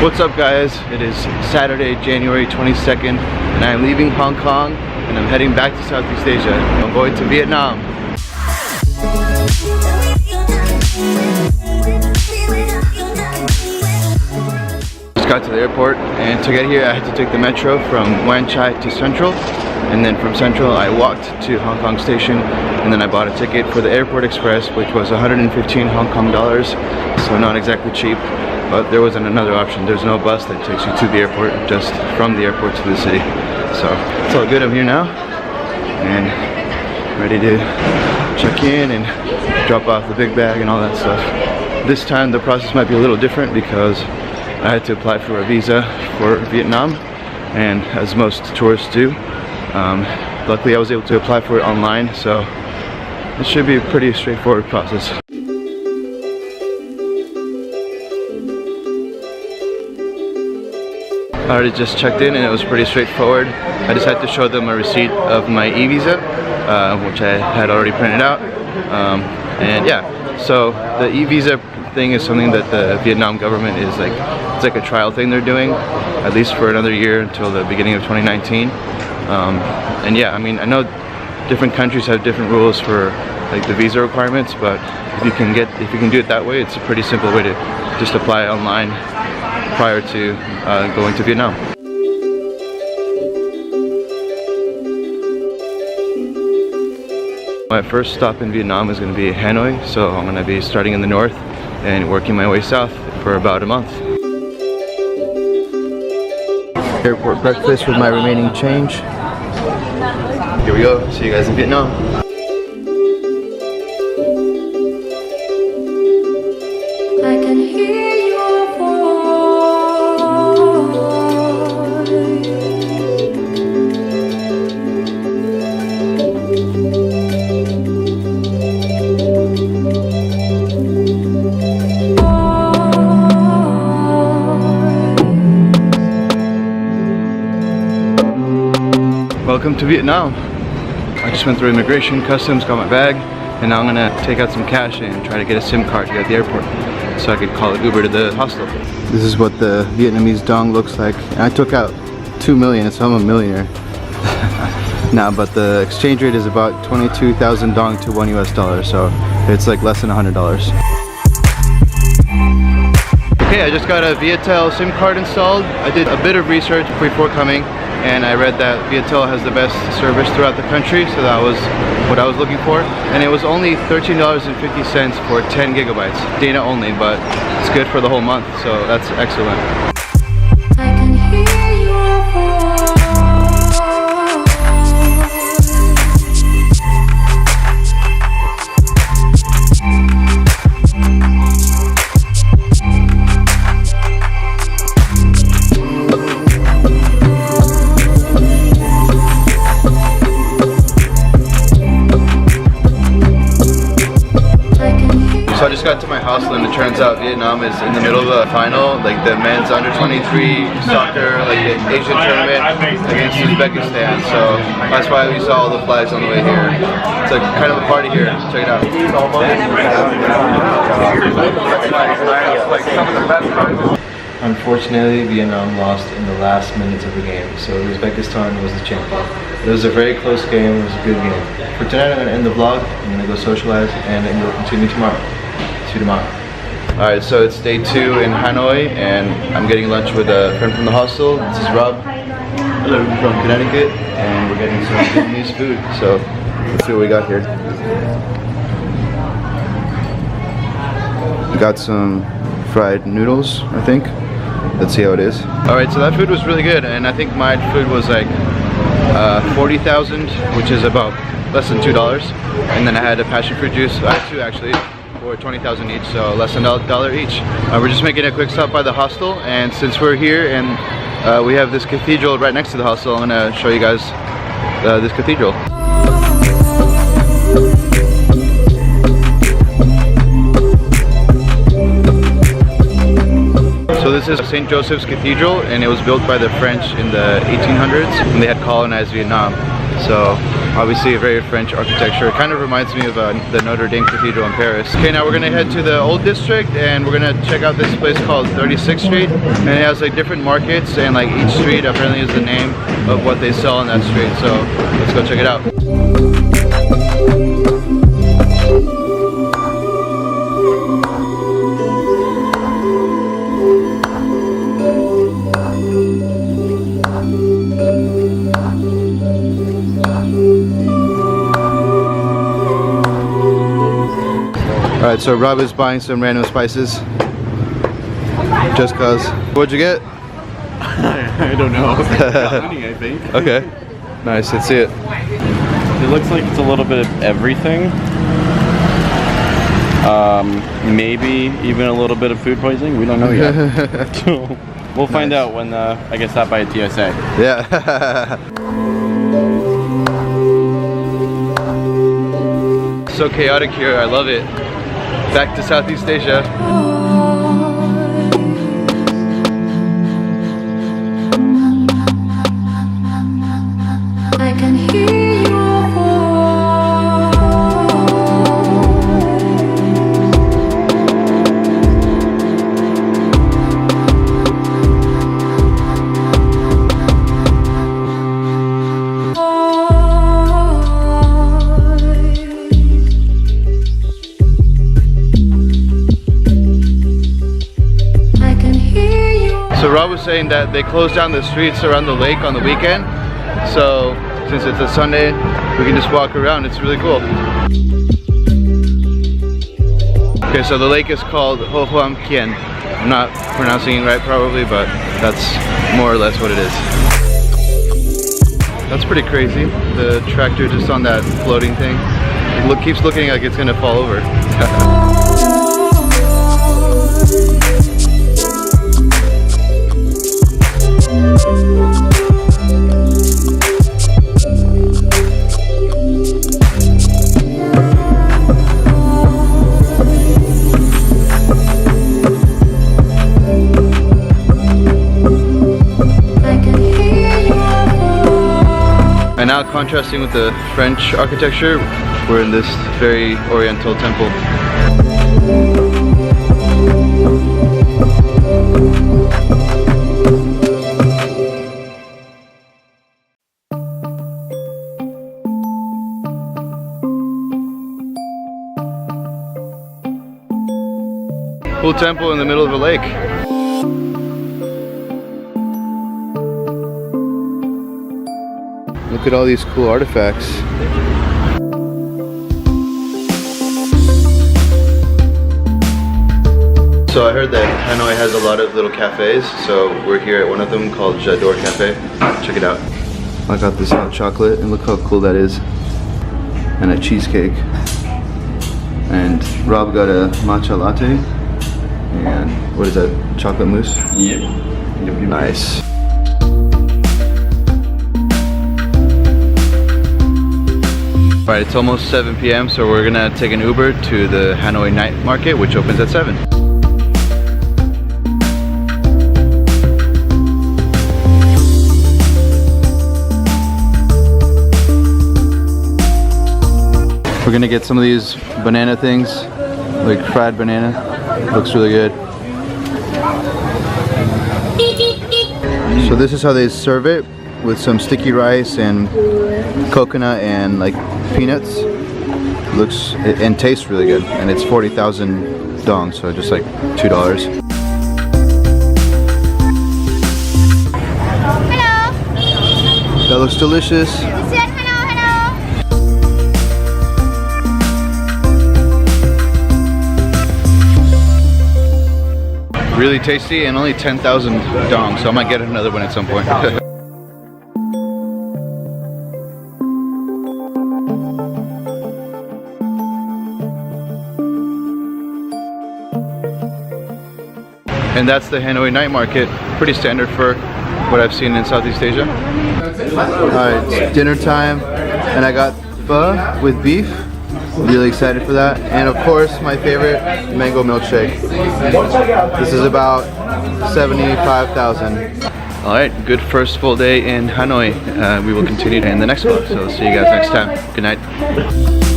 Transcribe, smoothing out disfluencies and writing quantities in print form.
What's up guys? It is Saturday, January 22nd and I'm leaving Hong Kong and I'm heading back to Southeast Asia. I'm going to Vietnam. Just got to the airport and to get here I had to take the metro from Wan Chai to Central, and then from Central I walked to Hong Kong Station, and then I bought a ticket for the Airport Express, which was 115 Hong Kong dollars, so not exactly cheap. But there wasn't another option. There's no bus that takes you to the airport, just from the airport to the city. So it's all good. I'm here now and ready to check in and drop off the big bag and all that stuff. This time the process might be a little different because I had to apply for a visa for Vietnam, and as most tourists do. Luckily I was able to apply for it online, so it should be a pretty straightforward process. I already just checked in and it was pretty straightforward. I just had to show them a receipt of my e-visa, which I had already printed out. And yeah, so the e-visa thing is something that the Vietnam government is like, it's like a trial thing they're doing, at least for another year until the beginning of 2019. And yeah, I mean, I know different countries have different rules for like the visa requirements, but if you can do it that way, it's a pretty simple way to just apply online prior to going to Vietnam. My first stop in Vietnam is going to be Hanoi, so I'm going to be starting in the north and working my way south for about a month. Airport breakfast with my remaining change. Here we go, see you guys in Vietnam. I can hear your Welcome to Vietnam. I just went through immigration, customs, got my bag, and now I'm gonna take out some cash and try to get a SIM card here at the airport so I could call an Uber to the hostel. This is what the Vietnamese Dong looks like. And I took out 2 million, so I'm a millionaire. Now, but the exchange rate is about 22,000 Dong to $1 US, so it's like less than $100. Okay, I just got a Viettel SIM card installed. I did a bit of research before coming, and I read that Viettel has the best service throughout the country, so that was what I was looking for. And it was only $13.50 for 10 gigabytes, data only, but it's good for the whole month, so that's excellent. I can hear your So I just got to my hostel and it turns out Vietnam is in the middle of a final, like the men's under 23 soccer, like the Asian tournament against Uzbekistan. So that's why we saw all the flags on the way here. It's like kind of a party here. Check it out. Unfortunately, Vietnam lost in the last minutes of the game, so Uzbekistan was the champion. It was a very close game, it was a good game. For tonight I'm going to end the vlog, I'm going to go socialize, and then we'll continue tomorrow. See you tomorrow. Alright, so it's day 2 in Hanoi, and I'm getting lunch with a friend from the hostel. This is Rob. Hello. From Connecticut, and we're getting some Vietnamese food, so let's see what we got here. We got some fried noodles, I think. Let's see how it is. Alright, so that food was really good, and I think my food was like 40,000, which is about less than $2. And then I had a passion fruit juice, I had 2 actually, for 20,000 each, so less than $1 each. We're just making a quick stop by the hostel, and since we're here and we have this cathedral right next to the hostel, I'm gonna show you guys this cathedral. So this is St. Joseph's Cathedral, and it was built by the French in the 1800s when they had colonized Vietnam. So obviously a very French architecture. It kind of reminds me of the Notre Dame Cathedral in Paris. Okay, now we're gonna head to the old district and we're gonna check out this place called 36th Street. And it has like different markets, and like each street apparently is the name of what they sell on that street. So let's go check it out. Alright, so Rob is buying some random spices. Just cause. What'd you get? I don't know. Honey, I think. Okay. Nice, let's see it. It looks like it's a little bit of everything. Maybe even a little bit of food poisoning. We don't know yet. We'll find out when I get stopped by a TSA. Yeah. So chaotic here, I love it. Back to Southeast Asia. I can hear your So Rob was saying that they close down the streets around the lake on the weekend. So since it's a Sunday, we can just walk around. It's really cool. Okay, so the lake is called Ho Huam Kien. I'm not pronouncing it right probably, but that's more or less what it is. That's pretty crazy. The tractor just on that floating thing. It keeps looking like it's gonna fall over. And now contrasting with the French architecture, we're in this very oriental temple. Cool temple in the middle of a lake. Look at all these cool artifacts. So I heard that Hanoi has a lot of little cafes, so we're here at one of them called J'adore Cafe. Check it out. I got this hot chocolate, and look how cool that is. And a cheesecake. And Rob got a matcha latte. And what is that? Chocolate mousse? Yep. Nice. Alright, it's almost 7 p.m. so we're gonna take an Uber to the Hanoi night market, which opens at 7. We're gonna get some of these banana things, like fried banana. Looks really good. So this is how they serve it, with some sticky rice and coconut and like peanuts. Looks and tastes really good, and it's 40,000 dong, so just like $2. Hello. That looks delicious. Really tasty, and only 10,000 dong, so I might get another one at some point. And that's the Hanoi night market. Pretty standard for what I've seen in Southeast Asia. Alright, it's dinner time, and I got pho with beef. Really excited for that. And of course, my favorite, mango milkshake. This is about 75,000. Alright, good first full day in Hanoi. We will continue in the next vlog, so see you guys next time. Good night.